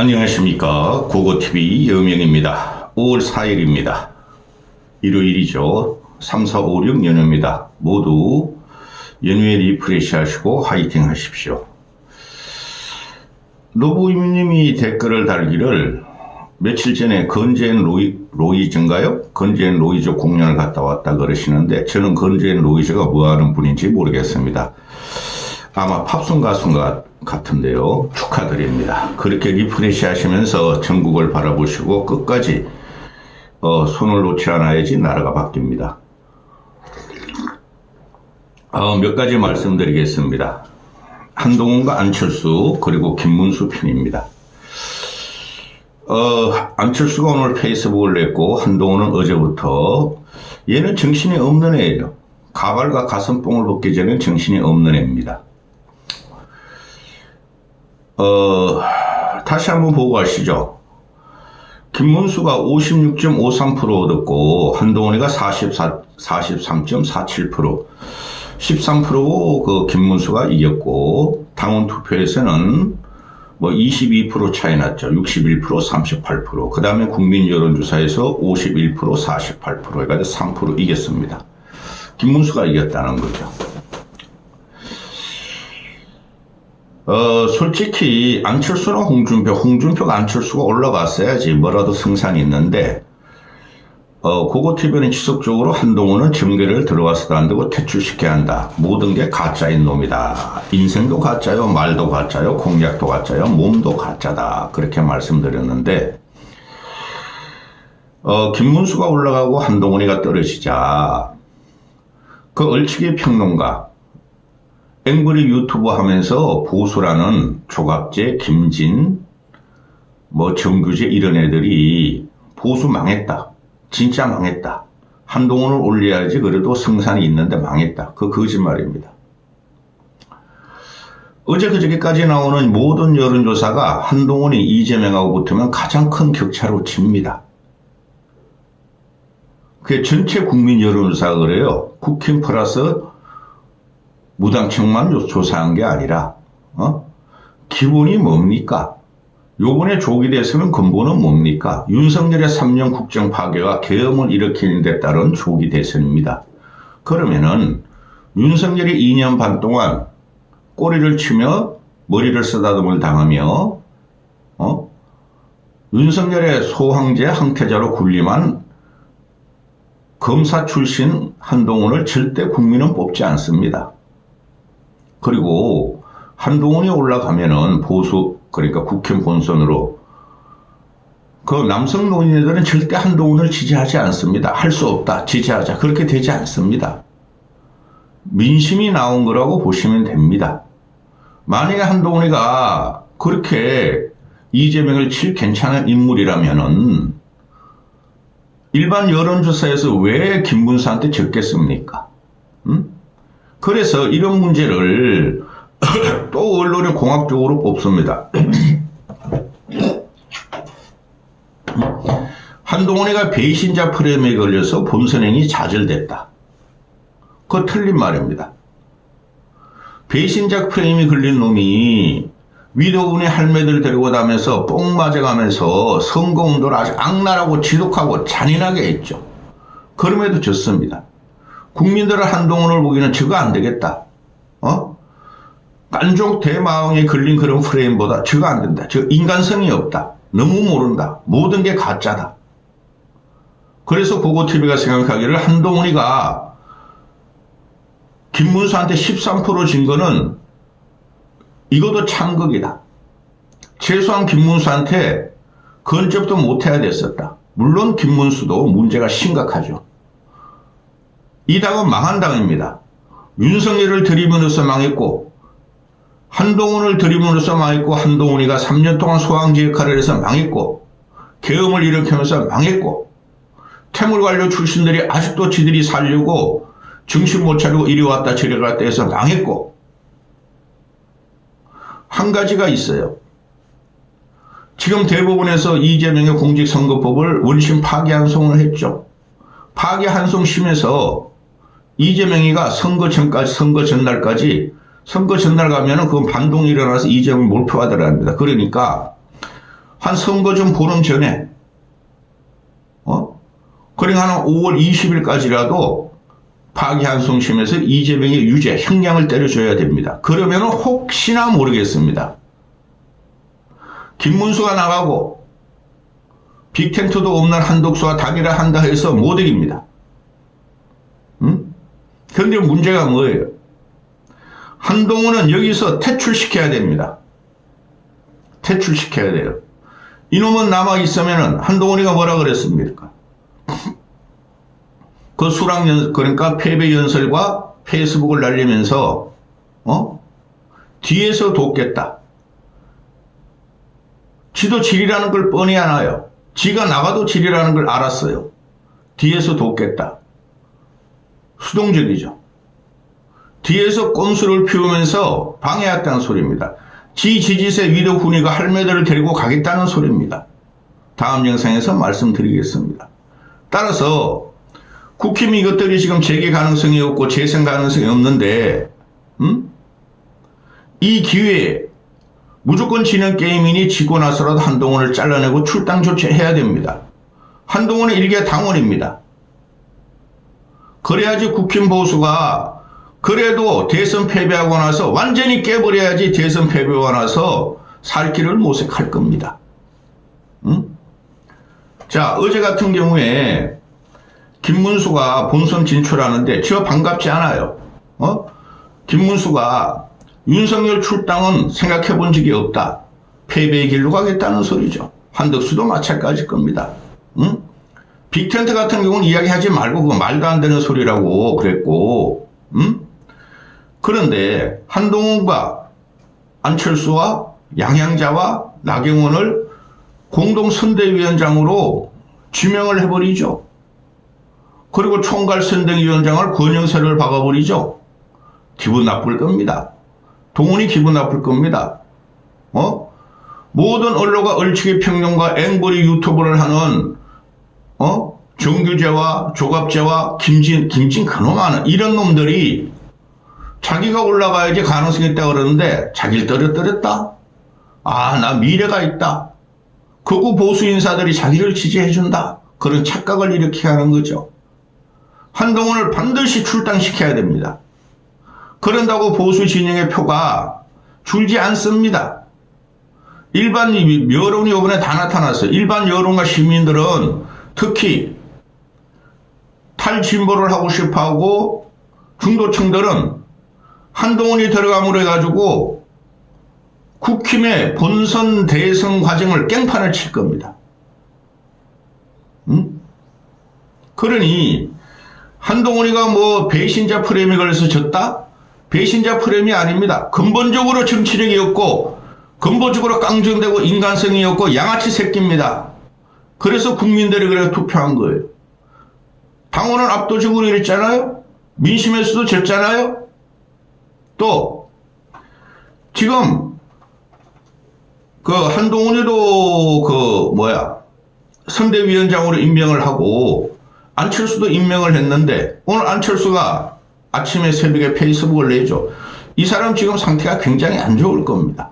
안녕하십니까. 고고TV 여명입니다. 5월 4일입니다. 일요일이죠. 3, 4, 5, 6 연휴입니다. 모두 연휴에 리프레시 하시고 화이팅 하십시오. 노부임님이 댓글을 달기를 며칠 전에 건재현 로이즈인가요? 건재현 로이즈 공연을 갔다 왔다 그러시는데 저는 건재현 로이즈가 뭐하는 분인지 모르겠습니다. 아마 팝송 가수인가 같은데요. 축하드립니다. 그렇게 리프레시 하시면서 전국을 바라보시고 끝까지 손을 놓지 않아야지 나라가 바뀝니다. 몇 가지 말씀드리겠습니다. 한동훈과 안철수 그리고 김문수 편입니다. 안철수가 오늘 페이스북을 냈고 한동훈은 어제부터 얘는 정신이 없는 애예요. 가발과 가슴뽕을 벗기 전에는 정신이 없는 애입니다. 다시 한번 보고 가시죠. 김문수가 56.53% 얻었고 한동훈이가 43.47%, 13%고 그 김문수가 이겼고 당원 투표에서는 뭐 22% 차이 났죠. 61%, 38%. 그 다음에 국민 여론조사에서 51%, 48%, 그러니까 3% 이겼습니다. 김문수가 이겼다는 거죠. 솔직히 안철수나 홍준표가 안철수가 올라갔어야지 뭐라도 승산이 있는데 고고TV는 지속적으로 한동훈은 정계를 들어와서도 안 되고 퇴출시켜야 한다. 모든 게 가짜인 놈이다. 인생도 가짜요, 말도 가짜요, 공약도 가짜요, 몸도 가짜다. 그렇게 말씀드렸는데 김문수가 올라가고 한동훈이가 떨어지자 그 얼치기 평론가 앵그리 유튜브 하면서 보수라는 조갑재, 김진, 정규재 이런 애들이 보수 망했다. 진짜 망했다. 한동훈을 올려야지 그래도 승산이 있는데 망했다. 그 거짓말입니다. 어제 그저께까지 나오는 모든 여론조사가 한동훈이 이재명하고 붙으면 가장 큰 격차로 집니다. 그게 전체 국민 여론조사가 그래요. 국힘 플러스 무당층만 조사한 게 아니라 기본이 뭡니까? 요번에 조기 대선은 근본은 뭡니까? 윤석열의 3년 국정 파괴와 계엄을 일으키는 데 따른 조기 대선입니다. 그러면은 윤석열이 2년 반 동안 꼬리를 치며 머리를 쓰다듬을 당하며 윤석열의 소황제 항태자로 군림한 검사 출신 한동훈을 절대 국민은 뽑지 않습니다. 그리고 한동훈이 올라가면은 보수 그러니까 국힘 본선으로 그 남성 노인들은 절대 한동훈을 지지하지 않습니다. 할 수 없다. 지지하자. 그렇게 되지 않습니다. 민심이 나온 거라고 보시면 됩니다. 만약에 한동훈이가 그렇게 이재명을 칠 괜찮은 인물이라면은 일반 여론조사에서 왜 김문수한테 졌겠습니까? 그래서 이런 문제를 또 언론이 공학적으로 뽑습니다. 한동훈이가 배신자 프레임에 걸려서 본선행이 좌절됐다. 그거 틀린 말입니다. 배신자 프레임이 걸린 놈이 위도군의 할매들 데리고 다니면서 뽕 맞아가면서 선거운동을 아주 악랄하고 지독하고 잔인하게 했죠. 그럼에도 졌습니다. 국민들은 한동훈을 보기에는 저거 안 되겠다. 깐족 대마왕에 걸린 그런 프레임보다 저거 안 된다. 저 인간성이 없다. 너무 모른다. 모든 게 가짜다. 그래서 고고TV가 생각하기를 한동훈이가 김문수한테 13% 진 거는 이것도 참극이다. 최소한 김문수한테 건접도 못해야 됐었다. 물론 김문수도 문제가 심각하죠. 이 당은 망한 당입니다. 윤석열을 들이므로써 망했고 한동훈을 들이므로써 망했고 한동훈이가 3년 동안 소황제 역할을 해서 망했고 계엄을 일으키면서 망했고 태물관료 출신들이 아직도 지들이 살려고 정신 못 차리고 이리 왔다 저리 갔다 해서 망했고 한 가지가 있어요. 지금 대법원에서 이재명의 공직선거법을 원심 파기환송을 했죠. 파기환송심에서 이재명이가 선거 전날까지 선거 전날 가면은 그건 반동이 일어나서 이재명을 몰표하더랍니다. 그러니까 한 선거 좀 보름 전에, 그러니까 한 5월 20일까지라도 파기환송심에서 이재명의 유죄, 형량을 때려줘야 됩니다. 그러면 혹시나 모르겠습니다. 김문수가 나가고 빅텐트도 없는 한덕수와 단일화 한다 해서 못 이깁니다. 그런데 문제가 뭐예요? 한동훈은 여기서 퇴출시켜야 됩니다. 퇴출시켜야 돼요. 이놈은 남아있으면 한동훈이가 뭐라 그랬습니까? 그 그러니까 패배 연설과 페이스북을 날리면서, 뒤에서 돕겠다. 지도 질이라는 걸 뻔히 알아요. 지가 나가도 질이라는 걸 알았어요. 뒤에서 돕겠다. 수동적이죠. 뒤에서 꼼수를 피우면서 방해했다는 소리입니다. 지 지지세 위도 훈이가 할매들을 데리고 가겠다는 소리입니다. 다음 영상에서 말씀드리겠습니다. 따라서 국힘 이것들이 지금 재개 가능성이 없고 재생 가능성이 없는데 이 기회에 무조건 지는 게임이니 지고 나서라도 한동훈을 잘라내고 출당 조치해야 됩니다. 한동훈의 일개 당원입니다. 그래야지 국힘 보수가 그래도 대선 패배하고 나서 완전히 깨버려야지 대선 패배하고 나서 살 길을 모색할 겁니다. 자, 어제 같은 경우에 김문수가 본선 진출하는데 저 반갑지 않아요. 김문수가 윤석열 출당은 생각해 본 적이 없다. 패배의 길로 가겠다는 소리죠. 한덕수도 마찬가지일 겁니다. 빅텐트 같은 경우는 이야기하지 말고 그거 말도 안 되는 소리라고 그랬고 그런데 한동훈과 안철수와 양양자와 나경원을 공동선대위원장으로 지명을 해버리죠. 그리고 총괄선대위원장을 권영세를 박아버리죠. 기분 나쁠 겁니다. 동훈이 기분 나쁠 겁니다. 모든 언론과 얼치기 평론가 앵벌이 유튜브를 하는 정규재와 조갑재와 김진 그놈 하는 이런 놈들이 자기가 올라가야지 가능성이 있다 그러는데 자기를 떨어뜨렸다. 아, 나 미래가 있다. 극우 보수 인사들이 자기를 지지해준다. 그런 착각을 일으키게 하는 거죠. 한동훈을 반드시 출당시켜야 됩니다. 그런다고 보수 진영의 표가 줄지 않습니다. 일반 여론이 이번에 다 나타났어요. 일반 여론과 시민들은 특히 탈진보를 하고 싶어하고 중도층들은 한동훈이 들어감으로 해가지고 국힘의 본선 대선 과정을 깽판을 칠 겁니다. 그러니 한동훈이가 뭐 배신자 프레임에 걸려서 졌다? 배신자 프레임이 아닙니다. 근본적으로 정치력이 없고 근본적으로 깡정되고 인간성이 없고 양아치 새끼입니다. 그래서 국민들이 그래 투표한 거예요. 당원은 압도적으로 이랬잖아요. 민심에서도 졌잖아요. 또 지금 그 한동훈이도 선대위원장으로 임명을 하고 안철수도 임명을 했는데 오늘 안철수가 아침에 새벽에 페이스북을 내죠. 이 사람 지금 상태가 굉장히 안 좋을 겁니다.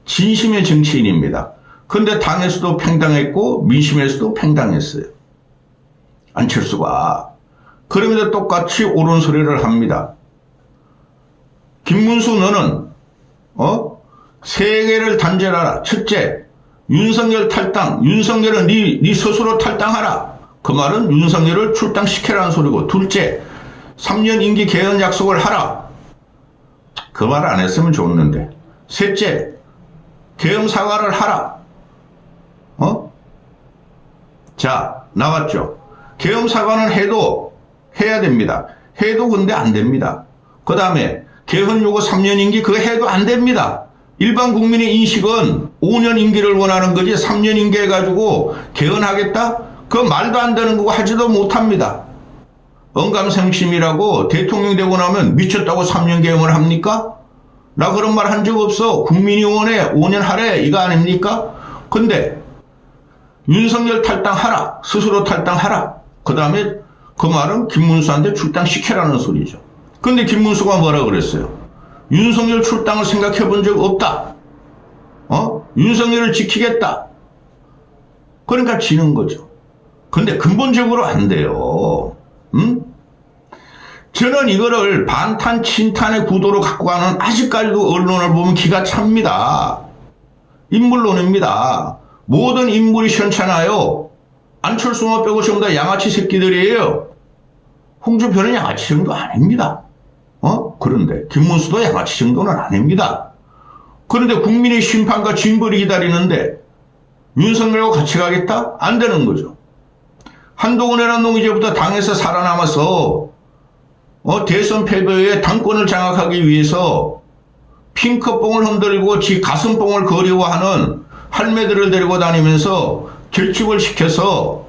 진심의 정치인입니다. 그런데 당에서도 팽당했고 민심에서도 팽당했어요. 안철수가. 그럼에도 똑같이 옳은 소리를 합니다. 김문수 너는 세 개를 단절하라. 첫째, 윤석열 탈당. 윤석열은 네 스스로 탈당하라. 그 말은 윤석열을 출당시켜라는 소리고, 둘째, 3년 임기 개헌 약속을 하라. 그 말 안 했으면 좋았는데. 셋째, 계엄 사과를 하라. 자, 나왔죠. 계엄 사과는 해야 됩니다. 해도 근데 안 됩니다. 그 다음에 개헌 요구 3년 임기 그거 해도 안 됩니다. 일반 국민의 인식은 5년 임기를 원하는 거지 3년 임기 해가지고 개헌하겠다? 그 말도 안 되는 거고 하지도 못합니다. 언감생심이라고 대통령 되고 나면 미쳤다고 3년 개헌을 합니까? 나 그런 말 한 적 없어. 국민이 원해 5년 하래 이거 아닙니까? 근데 윤석열 탈당하라. 스스로 탈당하라. 그 다음에 그 말은 김문수한테 출당시켜라는 소리죠. 근데 김문수가 뭐라 그랬어요? 윤석열 출당을 생각해 본 적 없다. 윤석열을 지키겠다. 그러니까 지는 거죠. 근데 근본적으로 안 돼요. 저는 이거를 반탄 친탄의 구도로 갖고 가는, 아직까지도 언론을 보면 기가 찹니다. 인물론입니다. 모든 인물이 시원찮아요. 안철수만 빼고 전부 다 양아치 새끼들이에요. 홍준표는 양아치 정도 아닙니다. 그런데 김문수도 양아치 정도는 아닙니다. 그런데 국민의 심판과 징벌이 기다리는데 윤석열과 같이 가겠다? 안 되는 거죠. 한동훈이라는 놈이 이제부터 당에서 살아남아서 대선 패배에 당권을 장악하기 위해서 핑크뽕을 흔들고 지 가슴뽕을 그리워하는 할매들을 데리고 다니면서 결집을 시켜서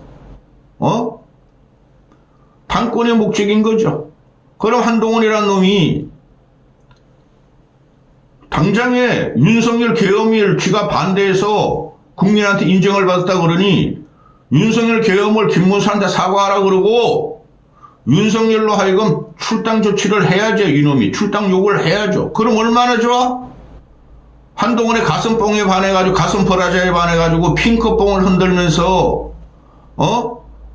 당권의 목적인 거죠. 그럼 한동훈이라는 놈이 당장에 윤석열 계엄을 쥐가 반대해서 국민한테 인정을 받았다 그러니 윤석열 계엄을 김문수한테 사과하라 그러고 윤석열로 하여금 출당 조치를 해야죠. 이놈이 출당 요구를 해야죠. 그럼 얼마나 좋아? 한동훈의 가슴뽕에 반해가지고 가슴 버라자에 반해가지고 핑크뽕을 흔들면서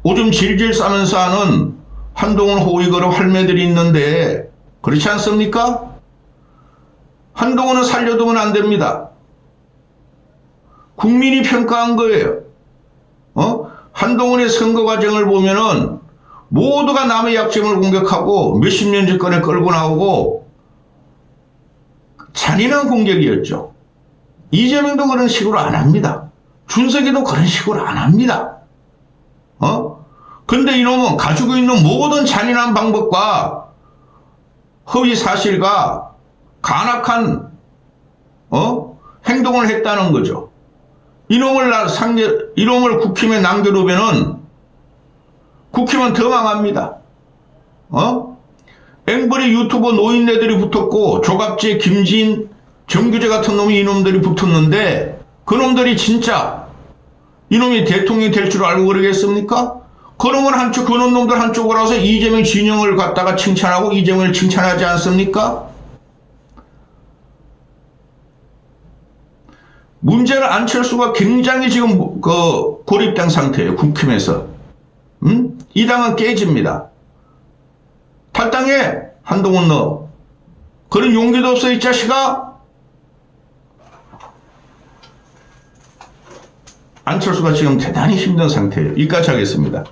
오줌 질질 싸면서 하는 한동훈 호위그룹 할매들이 있는데 그렇지 않습니까? 한동훈은 살려두면 안 됩니다. 국민이 평가한 거예요. 한동훈의 선거 과정을 보면은 모두가 남의 약점을 공격하고 몇십 년 전권에 끌고 나오고 잔인한 공격이었죠. 이재명도 그런 식으로 안 합니다. 준석이도 그런 식으로 안 합니다. 근데 이놈은 가지고 있는 모든 잔인한 방법과 허위 사실과 간악한 행동을 했다는 거죠. 이놈을 국힘에 남겨놓으면은 국힘은 더 망합니다. 앵벌이 유튜버 노인네들이 붙었고 조갑재, 김진, 정규재 같은 놈이 이놈들이 붙었는데 그놈들이 진짜 이놈이 대통령이 될 줄 알고 그러겠습니까? 그놈은 그놈 놈들 한쪽으로 와서 이재명 진영을 갖다가 칭찬하고 이재명을 칭찬하지 않습니까? 문제는 안철수가 굉장히 지금 고립된 상태예요. 국힘에서. 이 당은 깨집니다. 탈당해. 한동훈 너. 그런 용기도 없어 이 자식아. 안철수가 지금 대단히 힘든 상태예요. 여기까지 하겠습니다.